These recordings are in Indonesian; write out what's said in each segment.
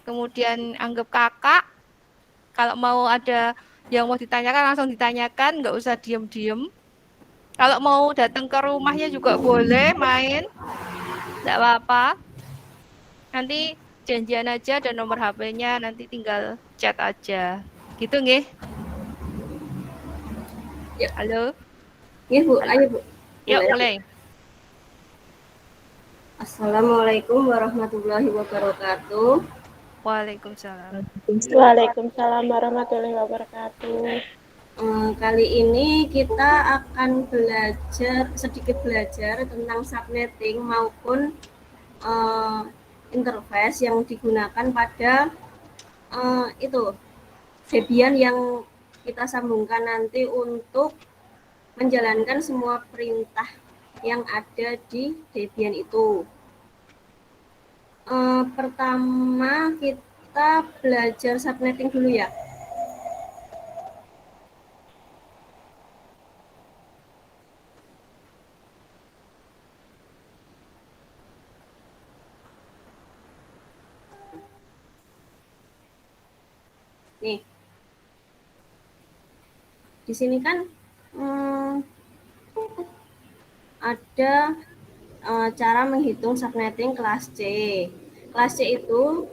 kemudian anggap kakak. Kalau mau ada yang mau ditanyakan langsung ditanyakan, nggak usah diem-diem. Kalau mau datang ke rumahnya juga boleh main, nggak apa-apa. Nanti janjian aja dan nomor HP-nya nanti tinggal chat aja. Gitu nggih? Ya, Halo? ya Bu, Halo? ayo Bu. Yuk Mulai. mulai. Assalamualaikum warahmatullahi wabarakatuh. Waalaikumsalam. Waalaikumsalam warahmatullahi wabarakatuh. Kali ini kita akan sedikit belajar tentang subnetting maupun uh, interface yang digunakan pada itu Debian yang kita sambungkan nanti untuk menjalankan semua perintah yang ada di Debian itu. Pertama kita belajar subnetting dulu ya. Nih, di sini kan ada cara menghitung subnetting kelas C. Kelas C itu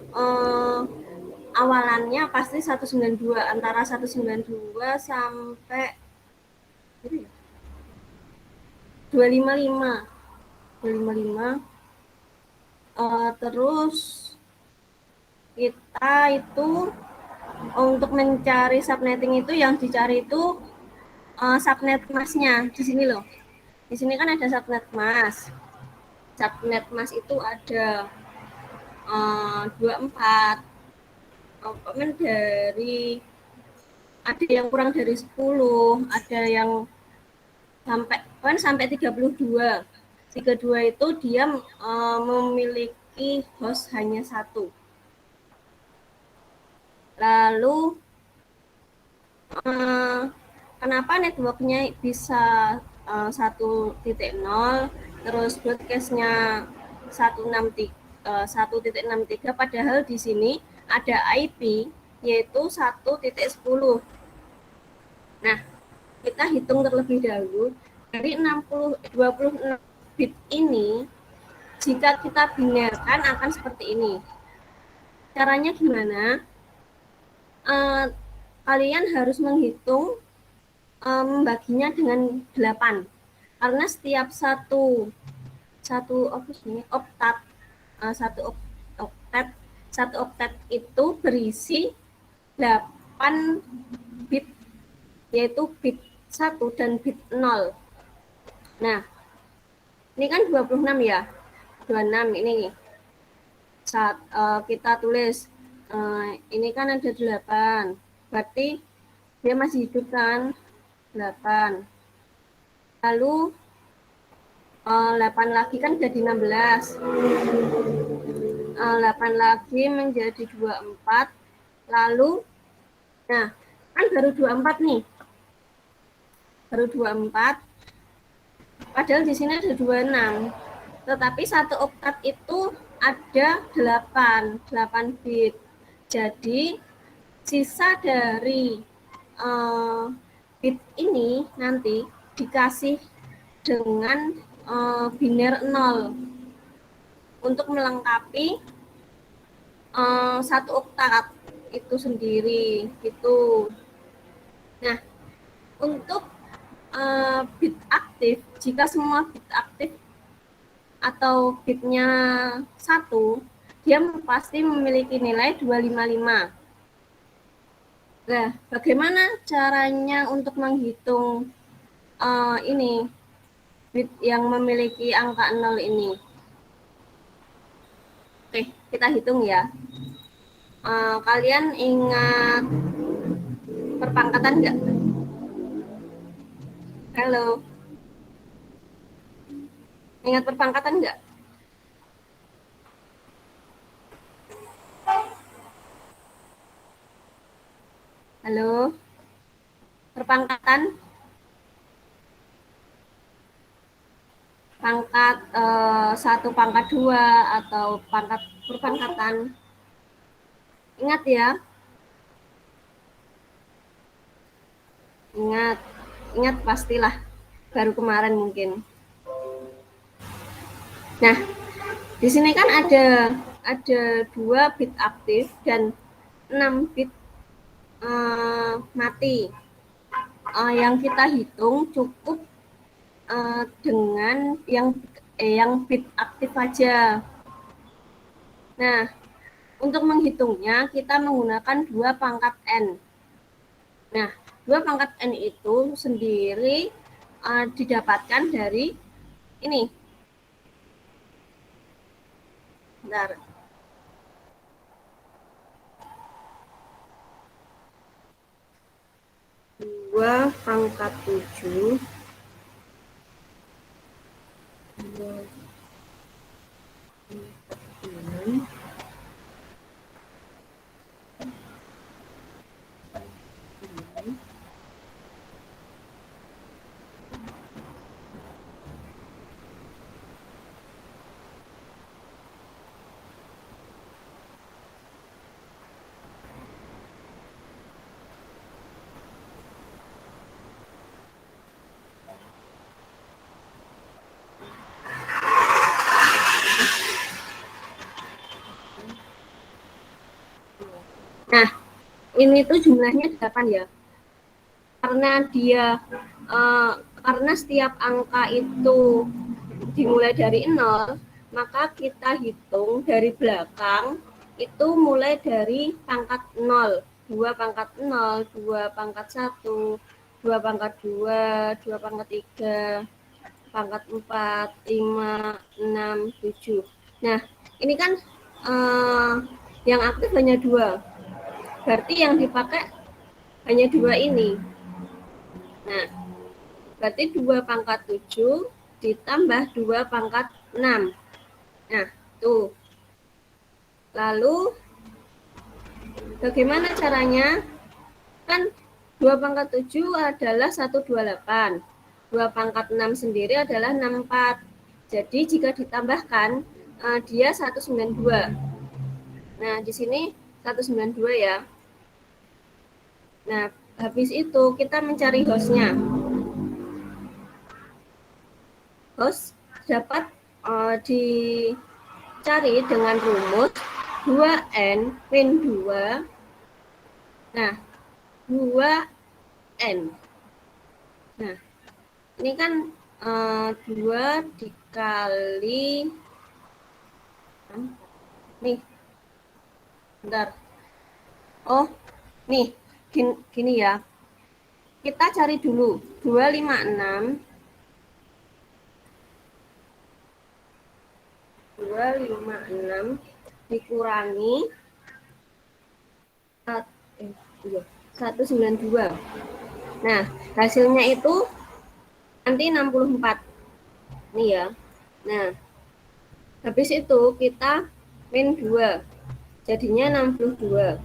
awalannya pasti 192, antara 192 sampai 255. 255. Terus kita itu untuk mencari subnetting itu yang dicari itu subnet masnya di sini loh. Di sini kan ada subnet mas. Subnet mas itu ada 24. Dari ada yang kurang dari 10, ada yang sampai 32. 32 itu dia memiliki host hanya satu. Lalu kenapa networknya bisa 1.0, terus broadcastnya 1.63, padahal di sini ada IP yaitu 1.10. Nah, kita hitung terlebih dahulu dari 26 bit ini, jika kita binarkan akan seperti ini. Caranya gimana? Kalian harus menghitung membaginya dengan 8, karena setiap satu oktat satu oktat itu berisi 8 bit, yaitu bit 1 dan bit 0. Nah, ini kan 26 ya. 26 ini kita tulis ini kan ada 8. Berarti dia masih hidup kan? 8. Lalu 8 lagi kan jadi 16. 8 lagi menjadi 24. Lalu nah, kan baru 24 nih. Baru 24. Padahal di sini ada 26. Tetapi satu oktat itu ada 8 bit. Jadi sisa dari bit ini nanti dikasih dengan biner 0 untuk melengkapi satu oktat itu sendiri gitu. Nah, untuk bit aktif, jika semua bit aktif atau bitnya 1, dia pasti memiliki nilai 255. Nah, bagaimana caranya untuk menghitung ini bit yang memiliki angka 0 ini? Oke, kita hitung ya. Kalian ingat perpangkatan nggak? Halo, ingat perpangkatan nggak? Halo, perpangkatan, pangkat 1, pangkat 2, atau pangkat perpangkatan. Ingat ya. Ingat pastilah. Baru kemarin mungkin. Nah, di sini kan ada 2 bit aktif dan 6 bit mati. Yang kita hitung cukup dengan yang bit aktif aja. Nah, untuk menghitungnya kita menggunakan 2 pangkat N. Nah, 2 pangkat N itu sendiri didapatkan dari ini. Bentar. 2 pangkat 7 2 6 Nah, ini tuh jumlahnya 8 ya. Karena setiap angka itu dimulai dari 0, maka kita hitung dari belakang itu mulai dari pangkat 0. 2 pangkat 0, 2 pangkat 1, 2 pangkat 2, 2 pangkat 3, pangkat 4, 5, 6, 7. Nah, ini kan yang aktif hanya 2. Berarti yang dipakai hanya 2 ini. Nah, berarti 2 pangkat 7 ditambah 2 pangkat 6. Nah, tuh. Lalu, bagaimana caranya? Kan 2 pangkat 7 adalah 128. 2 pangkat 6 sendiri adalah 64. Jadi, jika ditambahkan, dia 192. Nah, di sini 192 ya. Nah, habis itu kita mencari hostnya. Host dapat dicari dengan rumus 2N min 2. Nah, 2N. Nah, ini kan 2 dikali nih. Bentar. Oh, nih. Gini ya. Kita cari dulu 256 dikurangi 192. Nah, hasilnya itu nanti 64. Nih ya. Nah, habis itu kita min 2. Jadinya 62.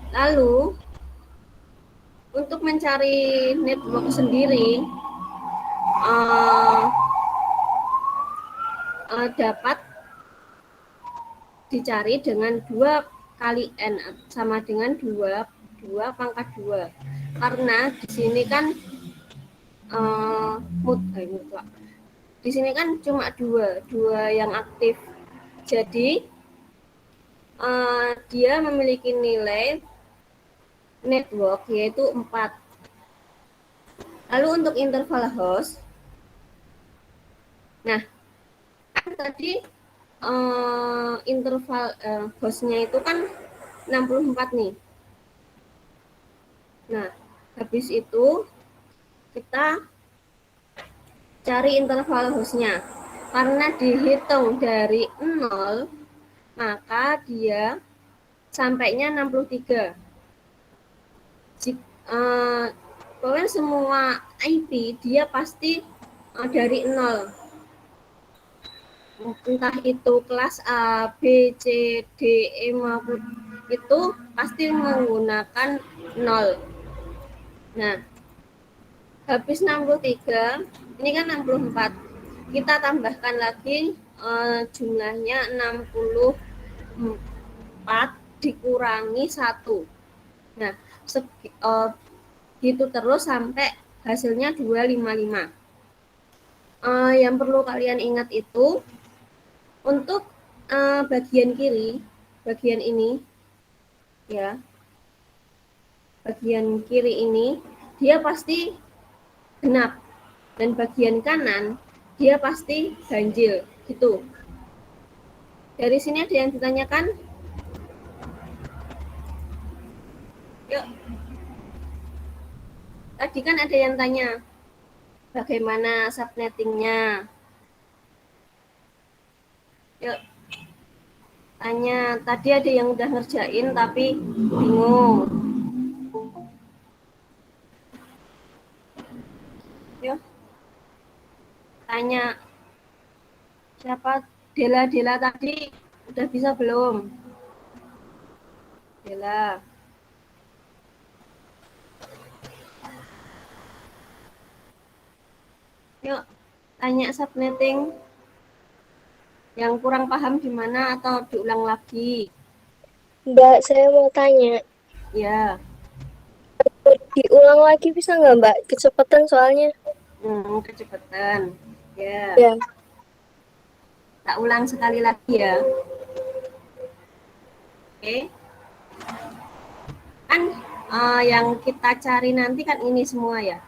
Lalu, untuk mencari network sendiri, dapat dicari dengan 2 kali N sama dengan 2 pangkat 2. Karena di sini kan di sini kan cuma 2 yang aktif. Jadi dia memiliki nilai network yaitu 4. Lalu untuk interval host, nah tadi interval hostnya itu kan 64 nih. Nah, habis itu kita cari interval hostnya. Karena dihitung dari 0, maka dia sampainya 63. Pokoknya semua IP dia pasti dari 0. Entah itu kelas A, B, C, D, E maupun itu pasti menggunakan 0. Nah, habis 63, ini kan 64. Kita tambahkan lagi jumlahnya 64 kurangi 1. Nah, gitu terus sampai hasilnya 255. Yang perlu kalian ingat itu untuk bagian kiri, bagian ini ya, bagian kiri ini dia pasti genap, dan bagian kanan dia pasti ganjil gitu. Dari sini ada yang ditanyakan? Yuk. Tadi kan ada yang tanya bagaimana subnettingnya. Yuk. Tanya, tadi ada yang udah ngerjain tapi bingung. Yuk. Tanya. Siapa? Dela tadi udah bisa belum? Dela. Yuk, tanya subnetting. Yang kurang paham di mana atau diulang lagi? Mbak, saya mau tanya. Ya. Diulang lagi bisa nggak, Mbak? Kecepatan soalnya. Kecepatan. Ya. Ya. Tak ulang sekali lagi ya. Oke. Kan yang kita cari nanti kan ini semua ya.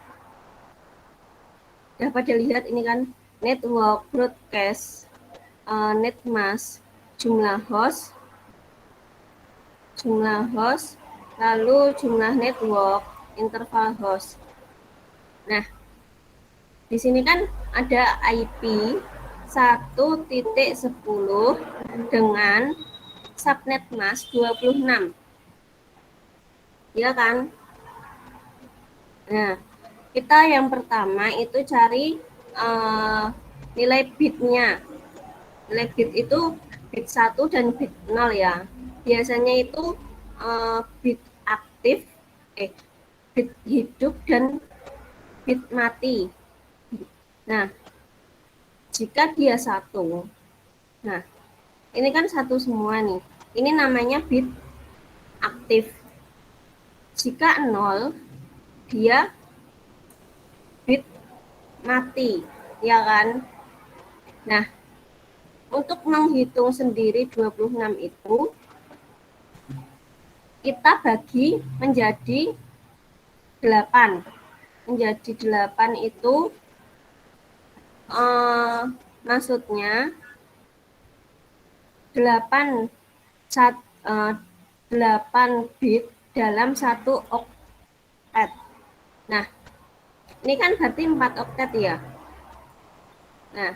Udah pada lihat ini kan network, broadcast, net mask, jumlah host, lalu jumlah network, interval host. Nah, di sini kan ada IP 1.10 dengan subnet mask 26. Ya kan? Nah, kita yang pertama itu cari nilai bitnya. Nilai bit itu bit 1 dan bit 0 ya. Biasanya itu bit aktif, bit hidup dan bit mati. Nah, jika dia 1, nah ini kan 1 semua nih. Ini namanya bit aktif. Jika 0, dia bit mati, ya kan? Nah, untuk menghitung sendiri 26 itu, kita bagi menjadi 8. Menjadi 8 itu maksudnya 8 bit dalam 1 oktet. Nah, ini kan berarti 4 oktet ya. Nah,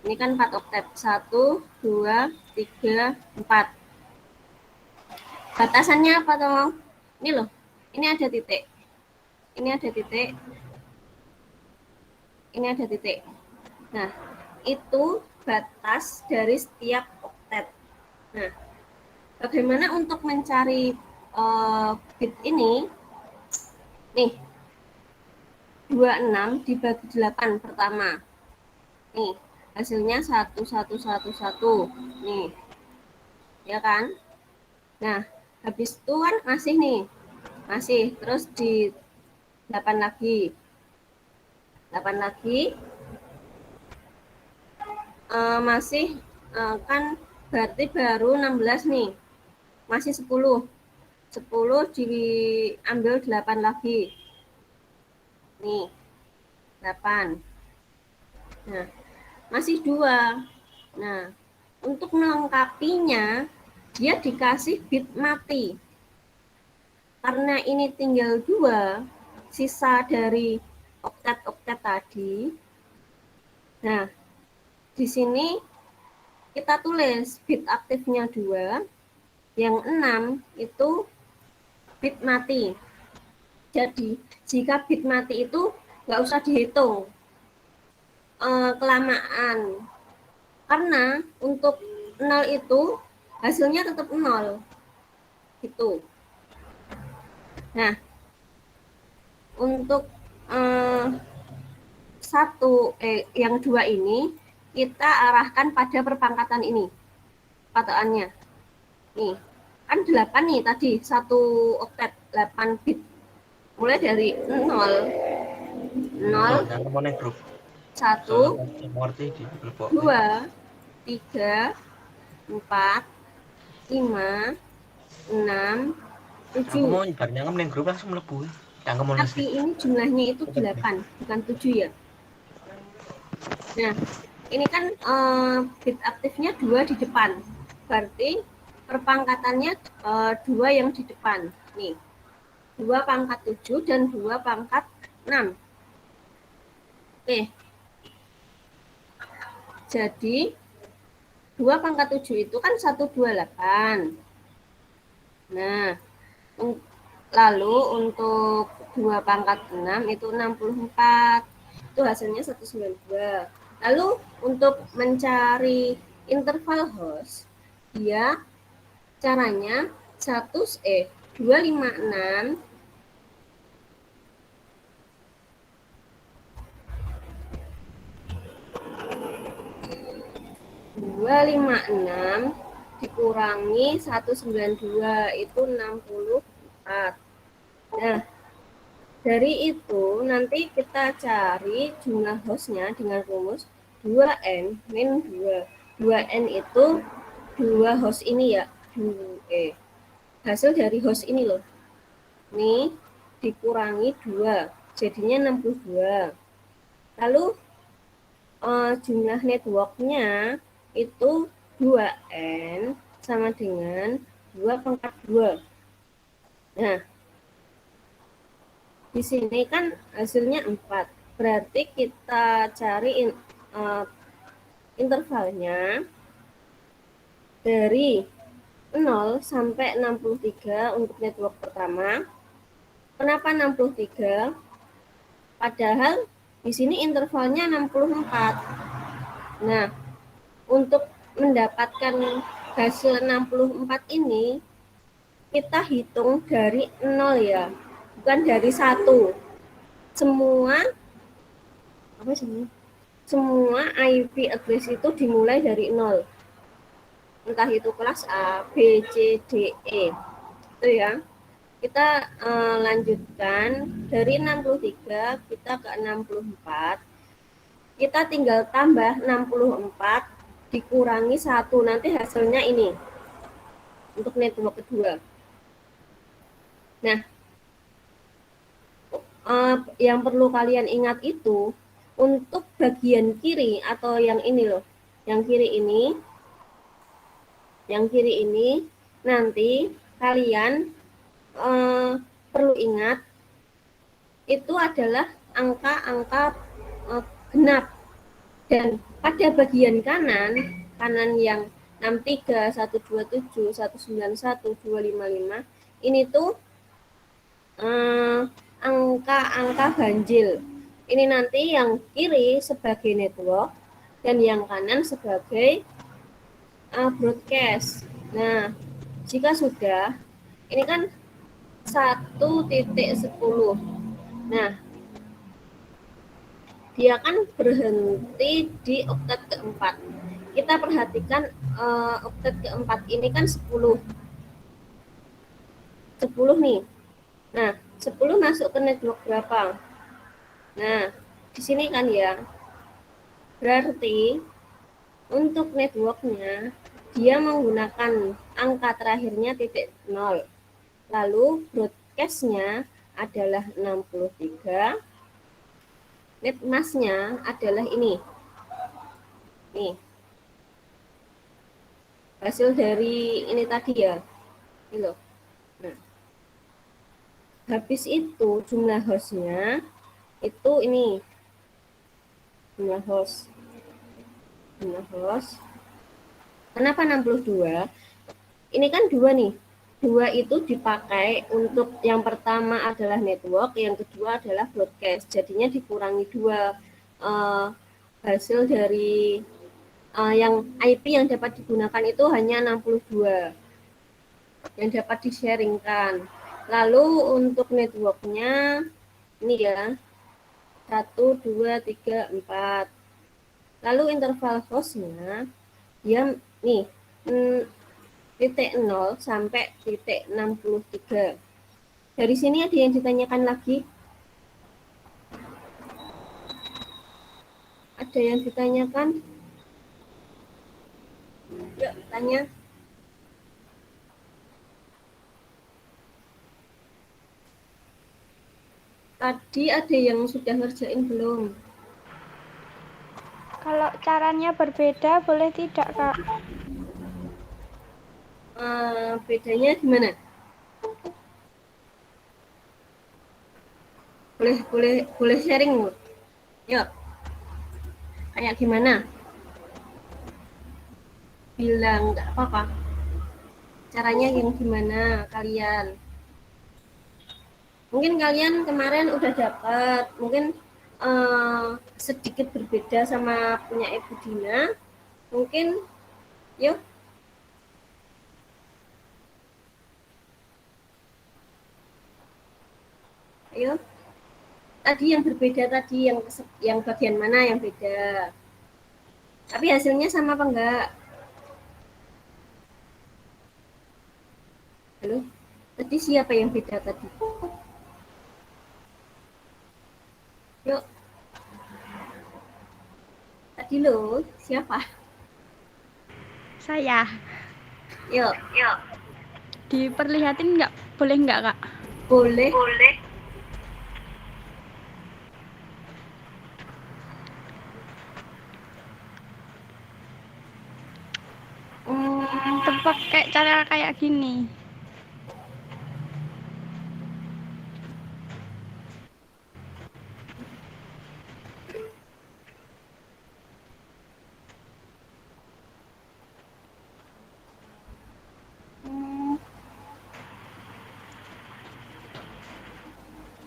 ini kan 4 oktet. 1, 2, 3, 4. Batasannya apa, tolong? Ini loh. Ini ada titik. Ini ada titik. Ini ada titik. Nah, itu batas dari setiap oktet. Nah, bagaimana untuk mencari bit ini? Nih, 26 dibagi 8 pertama. Nih, hasilnya 1111. Nih, ya kan? Nah, habis itu kan masih nih. Masih, terus di 8 lagi. 8 lagi. Masih kan berarti baru 16 nih. Masih 10. 10 diambil 8 lagi. Nih, 8. Nah, masih 2. Nah, untuk melengkapinya, dia dikasih bit mati. Karena ini tinggal 2, sisa dari oktet-oktet tadi. Nah, di sini kita tulis bit aktifnya 2, yang 6 itu bit mati. Jadi, jika bit mati itu nggak usah dihitung kelamaan. Karena untuk 0 itu hasilnya tetap 0. Gitu. Nah, untuk yang 2 ini kita arahkan pada perpangkatan ini. Patokannya. Nih, kan 8 nih tadi, satu oktet 8 bit. Mulai dari 0, 0, Jangan mau grup. 1, Soalnya ngerti di kelompok. 2, 3, 4, 5, 6, Aku 7. mau nyebarnya neng grup langsung melebu. Jangan mau Tapi ini jumlahnya itu 8, bukan 7 ya. Nah, ini kan bit aktifnya 2 di depan. Berarti perpangkatannya 2 yang di depan. Nih, 2 pangkat 7 dan 2 pangkat 6. Oke. Jadi 2 pangkat 7 itu kan 128. Nah, lalu untuk 2 pangkat 6 itu 64. Itu hasilnya 192. Lalu untuk mencari interval host, dia caranya 256 dikurangi 192 itu 64. Nah, dari itu nanti kita cari jumlah hostnya dengan rumus 2n min 2. 2n itu 2 host ini ya. Hasil dari host ini loh. Ini dikurangi 2. Jadinya 62. Lalu jumlah networknya itu 2n sama dengan 2 pangkat 2. Nah, di sini kan hasilnya 4. Berarti kita cari intervalnya dari 0 sampai 63 untuk network pertama. Kenapa 63? Padahal di sini intervalnya 64. Nah, untuk mendapatkan hasil 64 ini, kita hitung dari 0 ya, bukan dari 1. Semua IP address itu dimulai dari 0. Entah itu kelas A, B, C, D, E. Itu ya. Kita lanjutkan dari 63 kita ke 64. Kita tinggal tambah 64 dikurangi 1. Nanti hasilnya ini. Untuk network kedua. Nah, yang perlu kalian ingat itu untuk bagian kiri atau yang ini loh. Yang kiri ini nanti kalian perlu ingat itu adalah angka-angka genap, dan pada bagian kanan yang 63, 127, 191, 255 ini tuh angka-angka ganjil. Ini nanti yang kiri sebagai network dan yang kanan sebagai broadcast. Nah, jika sudah, ini kan 1.10. Nah, dia kan berhenti di oktet keempat. Kita perhatikan oktet keempat ini kan 10. 10 nih. Nah, 10 masuk ke network berapa? Nah, di sini kan ya. Berarti untuk networknya dia menggunakan angka terakhirnya .0. Lalu broadcast-nya adalah 63. Netmask-nya adalah ini. Nih. Hasil dari ini tadi ya. Ini loh. Nah. Habis itu jumlah host-nya itu ini. Jumlah host. Kenapa 62? Ini kan 2 nih. 2 itu dipakai untuk yang pertama adalah network, yang kedua adalah broadcast. Jadinya dikurangi 2. Hasil dari yang IP yang dapat digunakan itu hanya 62 yang dapat di-sharingkan. Lalu untuk networknya ini ya 1, 2, 3, 4. Lalu interval hostnya dia nih titik 0 sampai titik 63. Dari sini ada yang ditanyakan lagi? Ada yang ditanyakan? Yuk, tanya. Tadi ada yang sudah ngerjain belum? Kalau caranya berbeda, boleh tidak, Kak? Bedanya gimana? Boleh sharing, Bu? Yuk. Kayak gimana? Bilang nggak apa-apa. Caranya yang gimana kalian? Mungkin kalian kemarin udah dapat, mungkin sedikit berbeda sama punya Ibu Dina. Mungkin, yuk. Ayo. Tadi yang berbeda tadi, yang bagian mana yang beda? Tapi hasilnya sama apa enggak? Halo? Tadi siapa yang beda tadi? Yuk. Tadi lo, siapa? Saya. Yuk. Diperlihatin nggak? Boleh nggak, Kak? Boleh. Itu pakai cara kayak gini.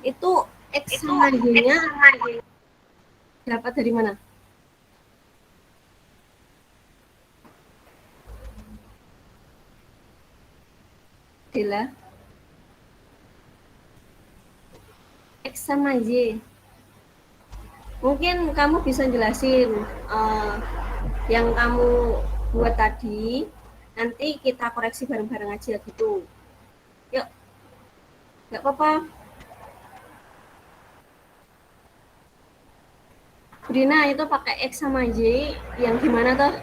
Itu X sama Y-nya dapat dari mana? Dela. X sama Y. Mungkin kamu bisa jelasin yang kamu buat tadi. Nanti kita koreksi bareng-bareng aja gitu. Yuk. Nggak apa-apa. Brina, itu pakai X sama Y yang gimana tuh?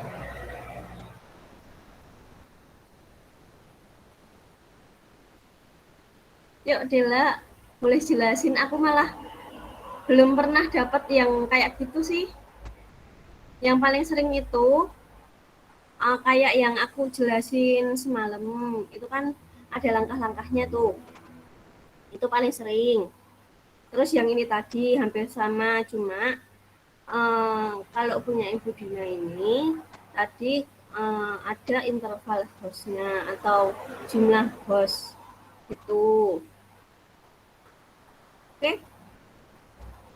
Yuk Dela, boleh jelasin? Aku malah belum pernah dapat yang kayak gitu sih. Yang paling sering itu kayak yang aku jelasin semalam, itu kan ada langkah-langkahnya tuh. Itu paling sering. Terus yang ini tadi hampir sama, cuma kalau punya Ibu Dina ini tadi ada interval hostnya atau jumlah host itu. Oke?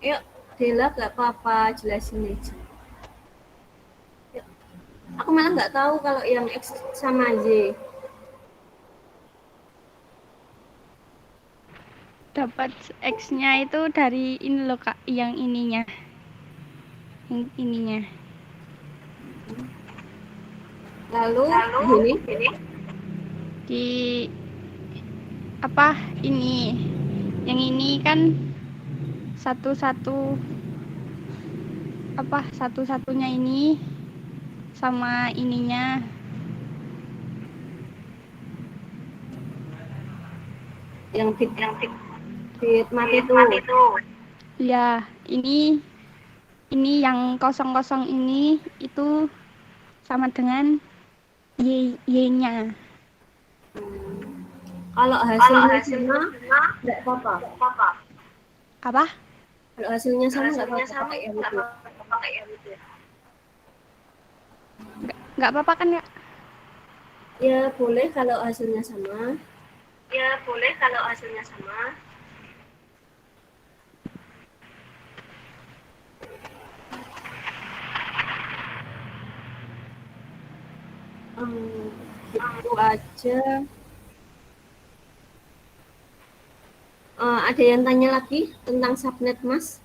Yuk, Dela gak apa-apa, jelasin aja. Yuk. Aku malah nggak tahu kalau yang X sama Y. Dapat X-nya itu dari ini loh, Kak, yang ininya. Yang ininya. Lalu ini Di apa ini? Yang ini kan satu-satunya ini sama ininya. yang bit mati itu. Ya, ini yang kosong-kosong ini itu sama dengan Y-nya. Kalau hasilnya sama nggak apa-apa. Apa? Kalau hasilnya sama nggak apa-apa pakai yang itu. Nggak apa-apa kan, Kak? Ya boleh kalau hasilnya sama. Itu aja. Ada yang tanya lagi tentang subnet, Mas?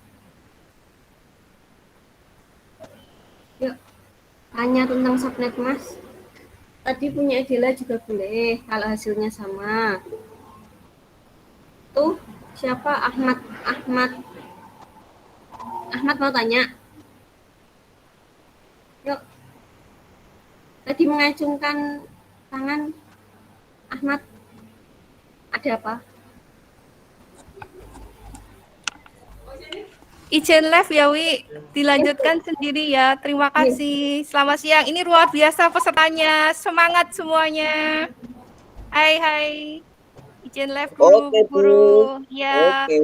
Yuk, tanya tentang subnet, Mas. tadi punya Edela juga boleh kalau hasilnya sama. Tuh siapa Ahmad mau tanya. Yuk. Tadi mengacungkan tangan Ahmad. Ada apa? Ijen live ya Wi, dilanjutkan sendiri ya. Terima kasih. Selamat siang. Ini luar biasa pesertanya. Semangat semuanya. Hai. Ijen live guru. Oke, Bu. Guru. Ya. Oke.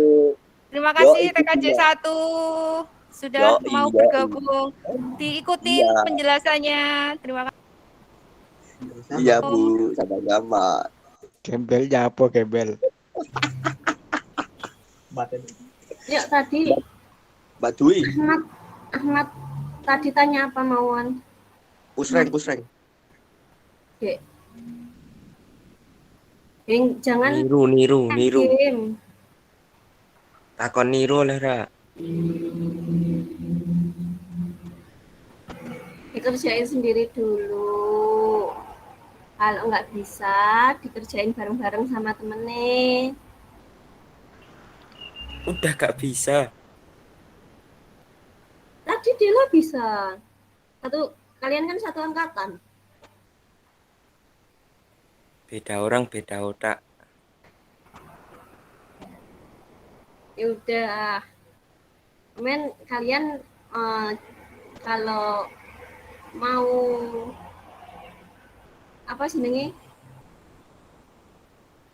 Terima Yo, kasih itu TKJ dia. 1 sudah mau Iya. bergabung. Diikutin Iya. penjelasannya. Terima kasih. Iya, Bu. Sama-sama. Gembelnya apa gembel? Yuk tadi Mbak Dwi, Ahmad tadi tanya apa mauan? pusreng. Dek. Jangan Niru. game. Takon niru lah, Ra. Dikerjain sendiri dulu. Kalau nggak bisa, dikerjain bareng-bareng sama temennya. Udah gak bisa. Tadi Dela bisa. Kalian kan satu angkatan. Beda orang, beda otak. Ya udah. Kalian kalau mau apa senengnya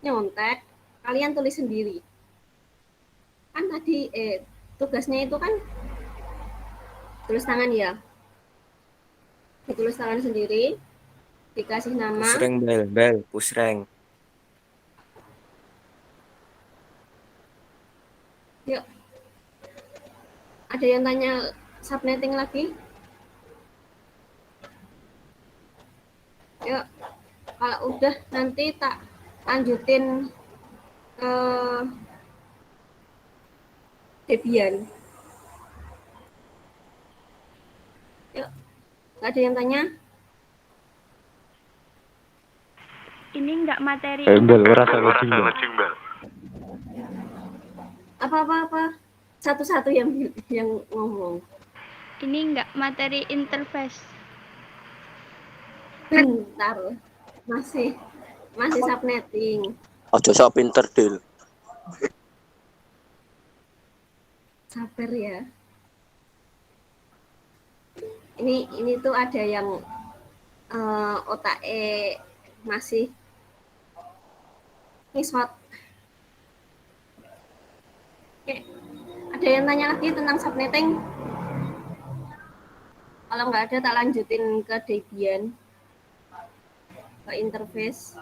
nyontek, kalian tulis sendiri. Kan tadi tugasnya itu kan tulis tangan ya. Ditulis tangan sendiri, dikasih nama. Pusreng bel, pusreng. Yuk. Ada yang tanya subnetting lagi? Yuk. Kalau udah nanti tak lanjutin ke Debian. Yuk. Gak ada yang tanya? Ini enggak materi. Gembel, rasa kucing. Apa? Satu-satu yang ngomong. Ini enggak materi interface. Bentar. Masih subnetting. Ojo sok pinter, Dil. Sabar ya. Ini tuh ada yang otaknya masih ngiswat. Oke. Ada yang tanya lagi tentang subnetting? Kalau nggak ada, tak lanjutin ke Debian, ke interface.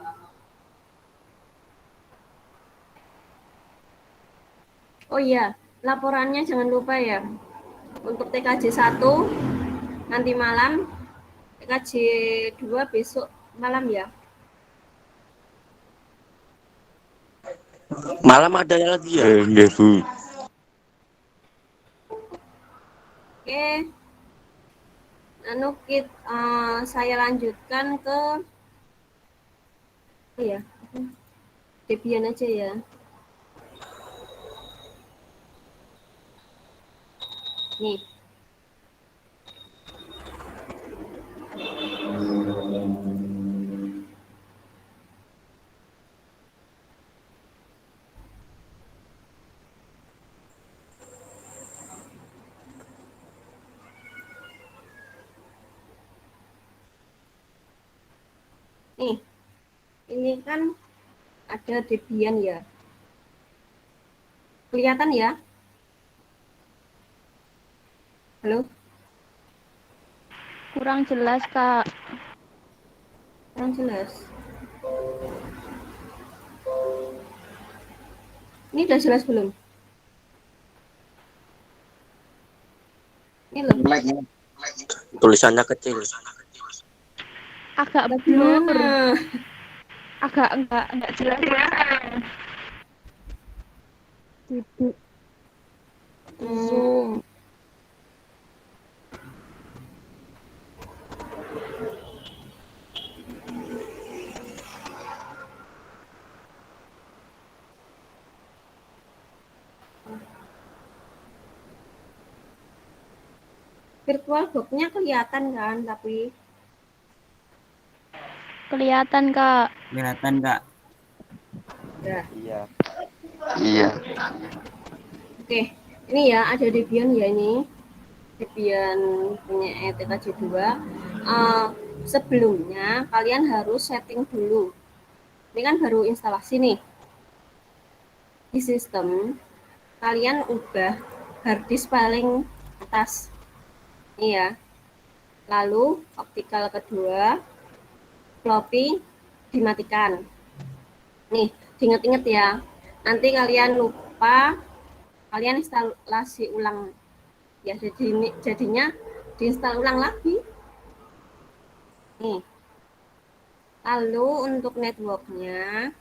Oh iya, laporannya jangan lupa ya. Untuk TKJ 1 nanti malam, TKJ 2 besok malam ya. Malam ada lagi ya? Nggih, Bu. Oke. Saya lanjutkan ke Debian aja ya. Nih. Nih, ini kan ada Debian ya. Kelihatan ya? Halo? Kurang jelas, Kak. Kurang jelas. Ini udah jelas belum? Ini loh. Tulisannya kecil. Agak blur. Gimana? Agak enggak jelas. Zoom. virtual box-nya kelihatan kan, tapi Kelihatan, Kak. Kelihatan, Kak. ya. Iya. Iya. Oke, ini ya ada Debian ya ini. Debian punya ETKJ2. Sebelumnya kalian harus setting dulu. Ini kan baru instalasi nih. Di sistem kalian ubah harddisk paling atas. Ini ya. Lalu optical kedua, floppy dimatikan. Nih, diinget-inget ya. Nanti kalian lupa, kalian instalasi ulang. Ya, jadinya diinstal ulang lagi. Nih. Lalu untuk networknya,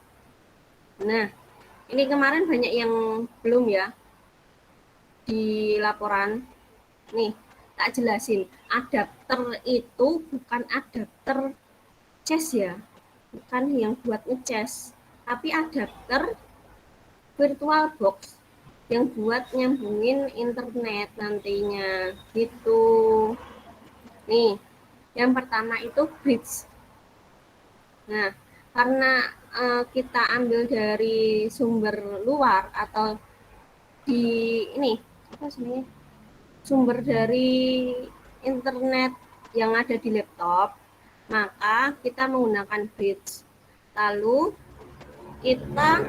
nah, ini kemarin banyak yang belum ya di laporan. Nih, tak jelasin. Adapter itu bukan adapter cas ya, bukan yang buat ngecas, tapi adapter virtual box yang buat nyambungin internet nantinya gitu. Nih, yang pertama itu bridge. Nah, karena kita ambil dari sumber luar atau di ini apa sebenarnya sumber dari internet yang ada di laptop, maka kita menggunakan bridge. Lalu kita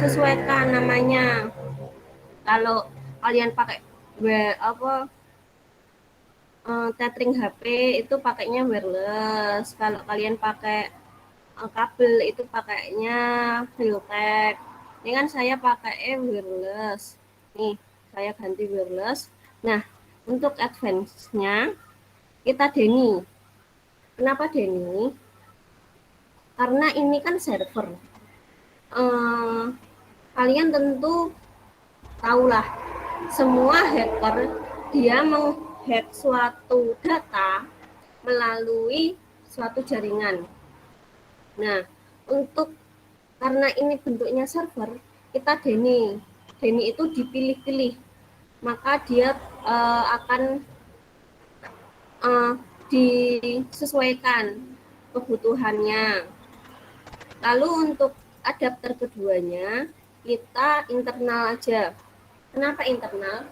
sesuaikan namanya. Kalau kalian pakai tethering HP itu pakainya wireless. Kalau kalian pakai kabel itu pakainya Realtek. Ini kan saya pakai wireless. Nih, saya ganti wireless. Nah, untuk advance-nya kita DNI. Kenapa DNI? Karena ini kan server. Kalian tentu tahulah, semua hacker dia menghack suatu data melalui suatu jaringan. Nah, karena ini bentuknya server, kita DNI. DNI itu dipilih-pilih, maka dia akan disesuaikan kebutuhannya. Lalu untuk adapter keduanya, kita internal aja. Kenapa internal?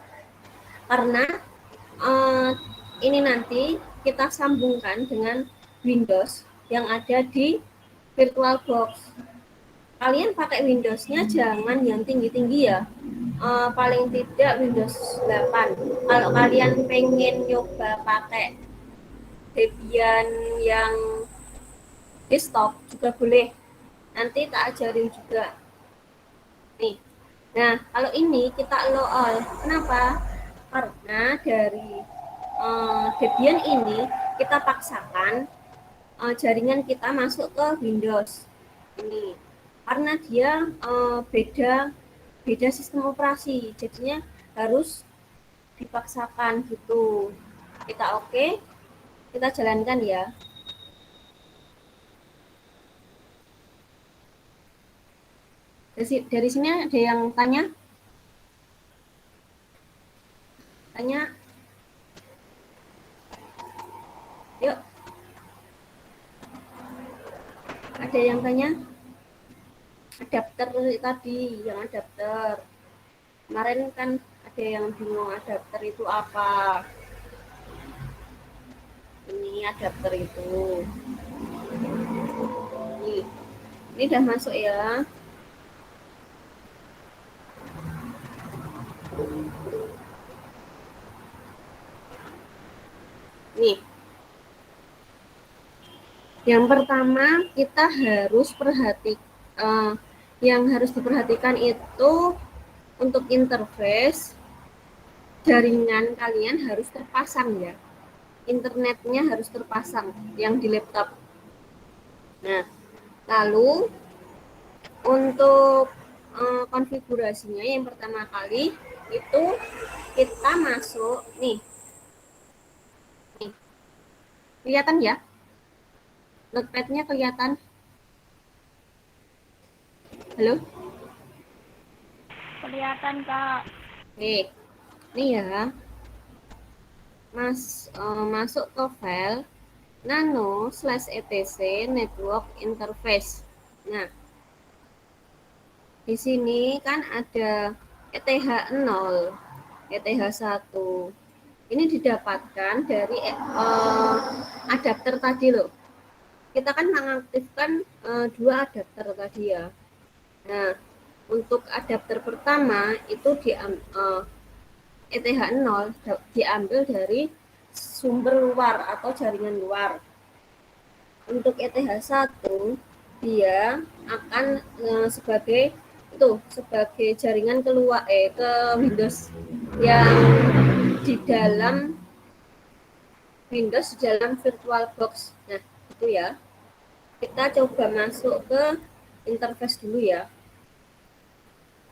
Karena ini nanti kita sambungkan dengan Windows yang ada di VirtualBox. Kalian pakai Windows-nya jangan yang tinggi-tinggi ya. Paling tidak Windows 8. Kalau kalian pengen nyoba pakai Debian yang desktop juga boleh. Nanti tak ajarin juga. Nih. Nah, kalau ini kita allow all. Kenapa? Karena dari Debian ini kita paksakan jaringan kita masuk ke Windows. Ini karena dia beda sistem operasi, jadinya harus dipaksakan gitu. Kita oke, kita jalankan ya. Dari sini ada yang tanya? Tanya? Yuk. Ada yang tanya? Adapter tadi, yang adapter. Kemarin kan ada yang bingung adapter itu apa. Ini adapter itu. Ini udah masuk ya. Nih. Yang pertama kita harus yang harus diperhatikan itu untuk interface jaringan kalian harus terpasang ya. Internetnya harus terpasang yang di laptop. Nah, lalu untuk konfigurasinya yang pertama kali itu kita masuk nih. Kelihatan ya? Notepad-nya kelihatan? Halo? Kelihatan, Kak. Nih ya. masuk ke file nano slash etc network interface. Nah, di sini kan ada ETH0, ETH1. Ini didapatkan dari adapter tadi loh. Kita kan mengaktifkan 2 adapter tadi ya. Nah, untuk adapter pertama itu ETH0 diambil dari sumber luar atau jaringan luar. Untuk ETH1 dia akan sebagai jaringan keluar ke Windows yang di dalam Windows di dalam VirtualBox. Nah, itu ya. Kita coba masuk ke interface dulu ya.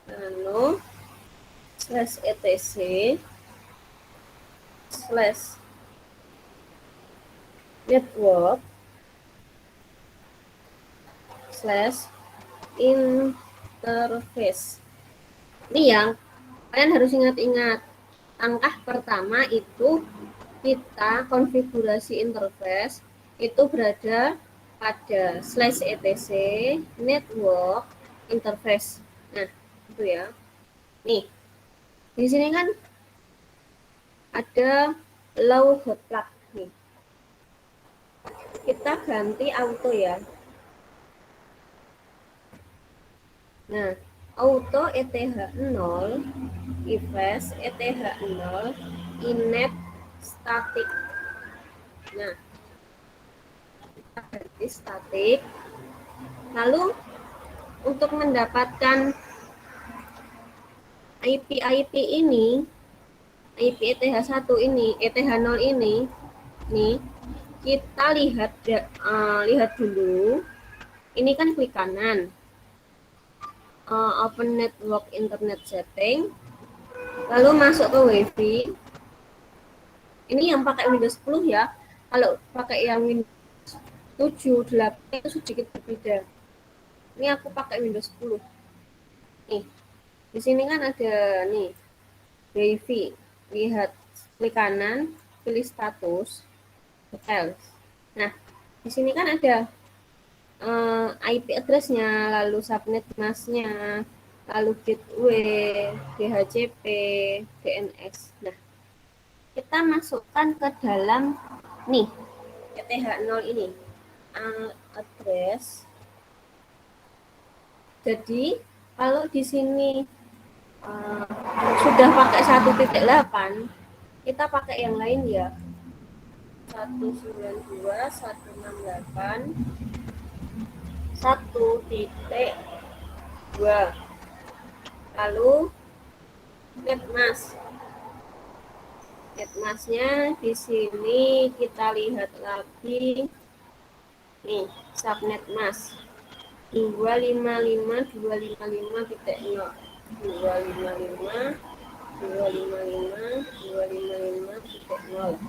Nano slash etc slash network slash interface. Ini yang kalian harus ingat-ingat. Langkah pertama itu kita konfigurasi interface itu berada pada slash etc network interface. Nah, itu ya. Nih, di sini kan ada low hot plug nih. Kita ganti auto ya. Nah, auto ETH0 EVES ETH0 init static. Nah, kita ganti static. Lalu untuk mendapatkan IP ini, IP ETH1 ini, ETH0 ini, nih kita lihat dulu. Ini kan klik kanan. Open network internet setting, lalu masuk ke WiFi. Ini yang pakai Windows 10 ya. Kalau pakai yang Windows 7, 8 itu sedikit berbeda. Ini aku pakai Windows 10. Nih, di sini kan ada nih WiFi. Lihat, klik kanan, pilih status, details. Nah, di sini kan ada IP address-nya, lalu subnet mask-nya, lalu gateway, DHCP, DNS. Nah, kita masukkan ke dalam nih ETH0 ini address. Jadi kalau di sini sudah pakai 1.8, kita pakai yang lain ya. 192.168 1.2. Lalu netmask-nya di sini kita lihat lagi nih, subnet mask 255.255.0 255.255.0.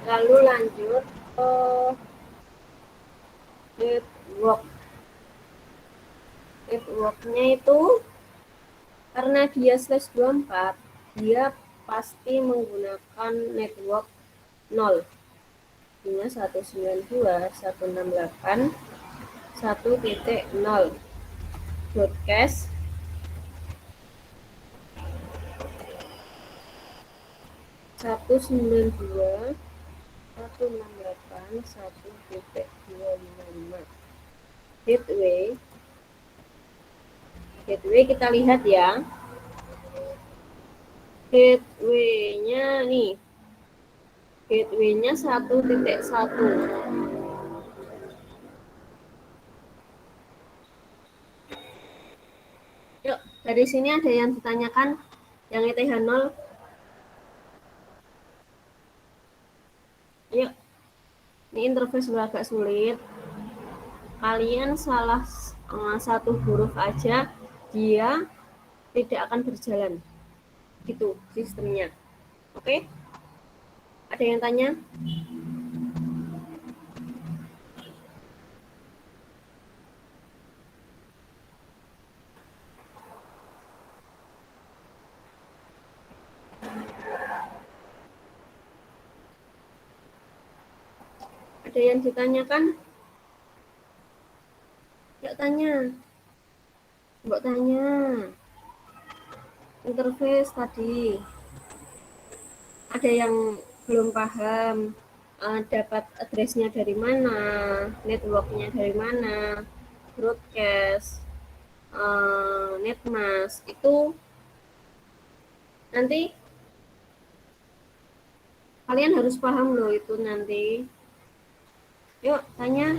Lalu lanjut ke network-nya itu karena dia /24, dia pasti menggunakan network 0. Ini 192.168.1.0 broadcast 192.168.1.255. Gateway kita lihat ya. Gateway-nya nih. Gateway-nya 1.1. Yuk, dari sini ada yang ditanyakan yang ETH0. Yuk. Ini interface agak sulit. Kalian salah satu huruf aja, dia tidak akan berjalan. Gitu sistemnya. Oke? Ada yang tanya? Ada yang ditanyakan? Yuk tanya. Mbok tanya. Interface tadi. Ada yang belum paham, dapat address-nya dari mana, network-nya dari mana, broadcast, netmask, itu nanti kalian harus paham loh itu nanti. Yuk tanya.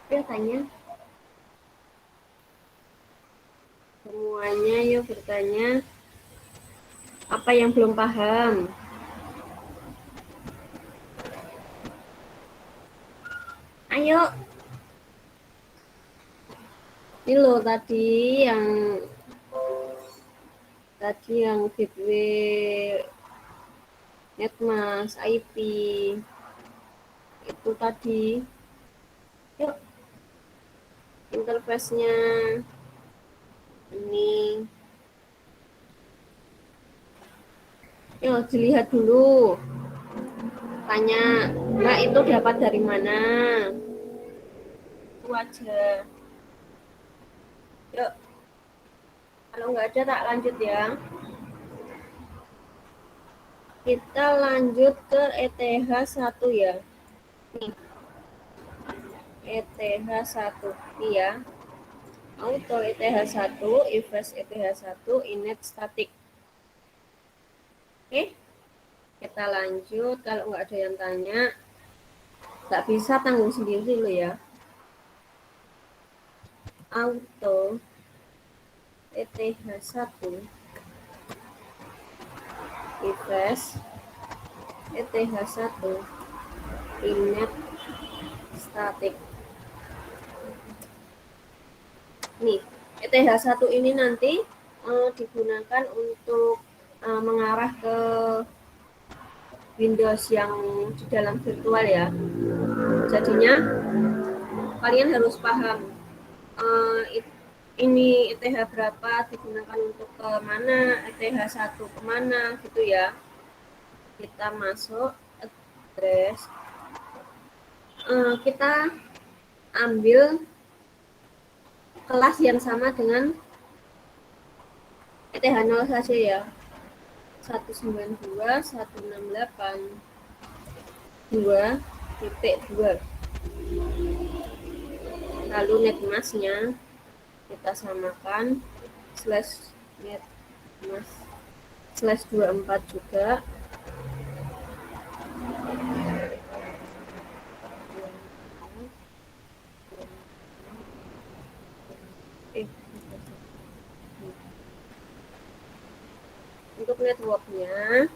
Yuk tanya. Semuanya yuk bertanya. Apa yang belum paham? Ayo. Ini loh tadi yang gateway netmask IP itu tadi. Yuk. Interface-nya ini. Yuk dilihat dulu. Tanya, Mbak itu dapat dari mana? Itu aja. Yuk. Kalau nggak ada tak lanjut ya. Kita lanjut ke ETH1 ya. Nih. ETH1 ini ya. Auto ETH1, Ifresh ETH1, init static. Oke. Kita lanjut. Kalau nggak ada yang tanya, nggak bisa tanggung sendiri loh ya. Auto ETH1 Ifresh ETH1 init static. Nih, ETH1 ini nanti digunakan untuk mengarah ke Windows yang di dalam virtual ya. Jadinya kalian harus paham ini ETH berapa digunakan untuk ke mana, ETH1 kemana gitu ya. Kita masuk address, kita ambil kelas yang sama dengan ETH0 saja ya. 192.168.2.2. Lalu netmasknya kita samakan /netmask/24 juga. Untuk networknya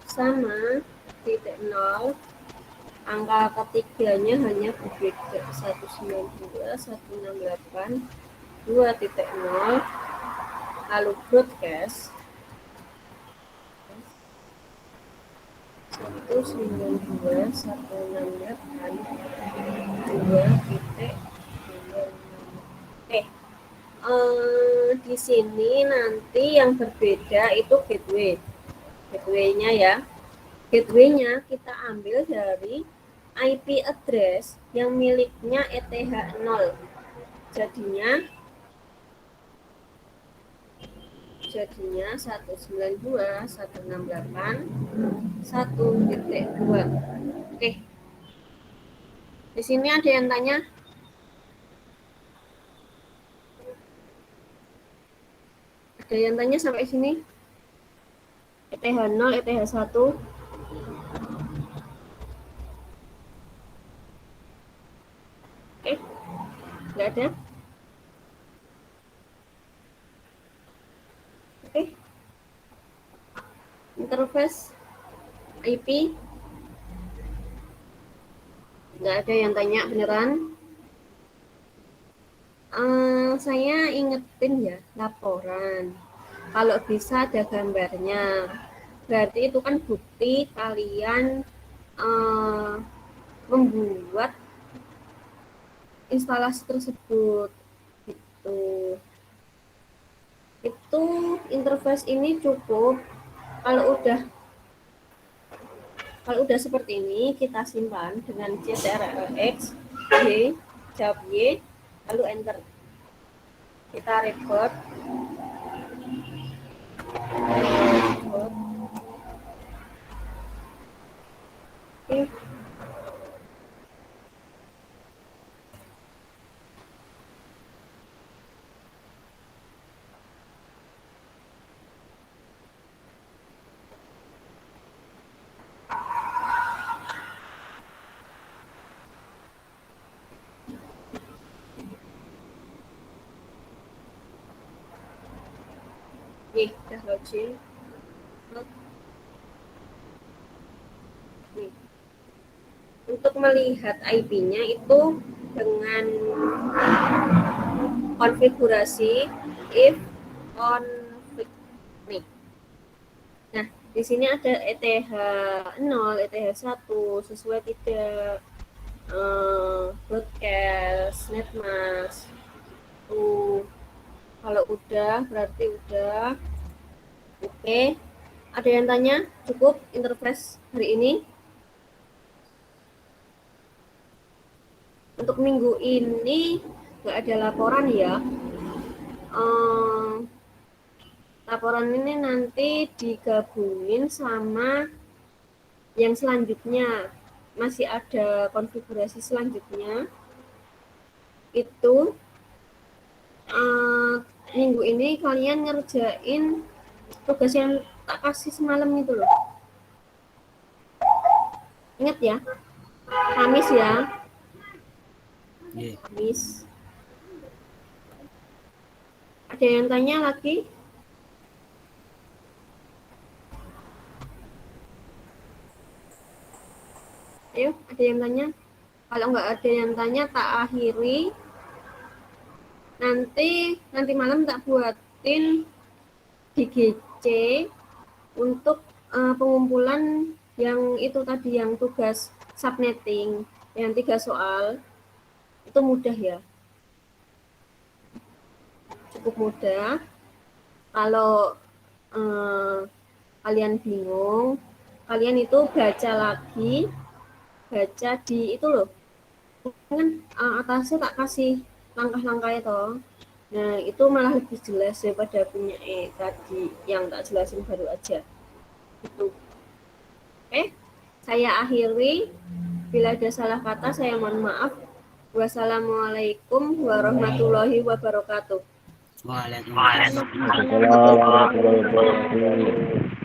sama titik 0, angka ketiganya hanya berbeda 192.168.2.0. lalu broadcast 192.168.2.0. Di sini nanti yang berbeda itu gateway-nya ya. Gateway-nya kita ambil dari IP address yang miliknya ETH0. Jadinya 192.168.1.2. Oke. Di sini ada yang tanya? Ada yang tanya sampai sini? ETH0, ETH1. Oke. Nggak ada? Oke. Interface IP. Nggak ada yang tanya beneran? Saya ingetin ya, laporan. Kalau bisa ada gambarnya. Berarti itu kan bukti kalian membuat instalasi tersebut. Itu interface ini cukup. Kalau udah Kalau udah seperti ini, kita simpan dengan CTRL-X, Y, jawab Y, lalu enter. Kita record. Oke. Nih, udah login. Nih. Untuk melihat IP-nya itu dengan konfigurasi if config. Nih. Nah, di sini ada ETH 0, ETH 1, sesuai tidak, broadcast, netmask. Kalau udah berarti udah. Oke. Ada yang tanya? Cukup interface hari ini? Untuk minggu ini nggak ada laporan ya. Laporan ini nanti digabungin sama yang selanjutnya. Masih ada konfigurasi selanjutnya. Itu minggu ini kalian ngerjain tugas yang tak kasih semalam itu loh. Ingat ya, Kamis ya. Kamis. Ada yang tanya lagi? Ayo, ada yang tanya? Kalau nggak ada yang tanya, tak akhiri. Nanti malam tak buatin GGC untuk pengumpulan yang itu tadi, yang tugas subnetting, yang 3 soal. Itu mudah ya. Cukup mudah. Kalau kalian bingung, kalian itu baca lagi, baca di itu loh. Kan atasnya tak kasih langkah-langkah itu. Nah, itu malah lebih jelas daripada punya tadi yang tak jelasin baru aja. Itu. Oke, saya akhiri. Bila ada salah kata, saya mohon maaf. Wassalamualaikum warahmatullahi wabarakatuh. Waalaikumsalam warahmatullahi wabarakatuh.